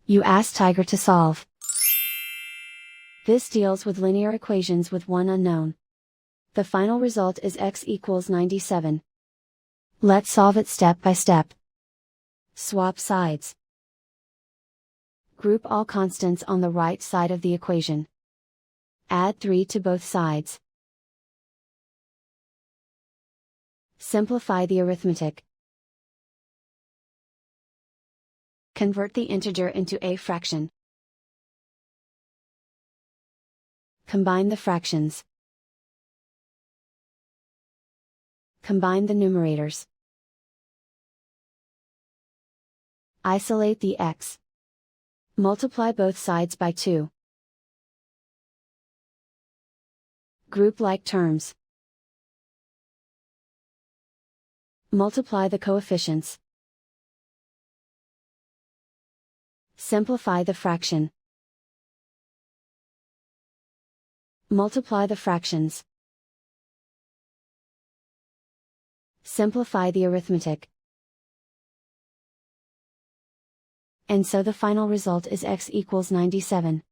You ask Tiger to solve. This deals with linear equations with one unknown. The final result is x equals 97. Let's solve it step by step. Swap sides. Group all constants on the right side of the equation. Add 3 to both sides. Simplify the arithmetic. Convert the integer into a fraction. Combine the fractions. Combine the numerators. Isolate the x. Multiply both sides by 2. Group like terms. Multiply the coefficients. Simplify the fraction. Multiply the fractions. Simplify the arithmetic. And so the final result is x equals 97.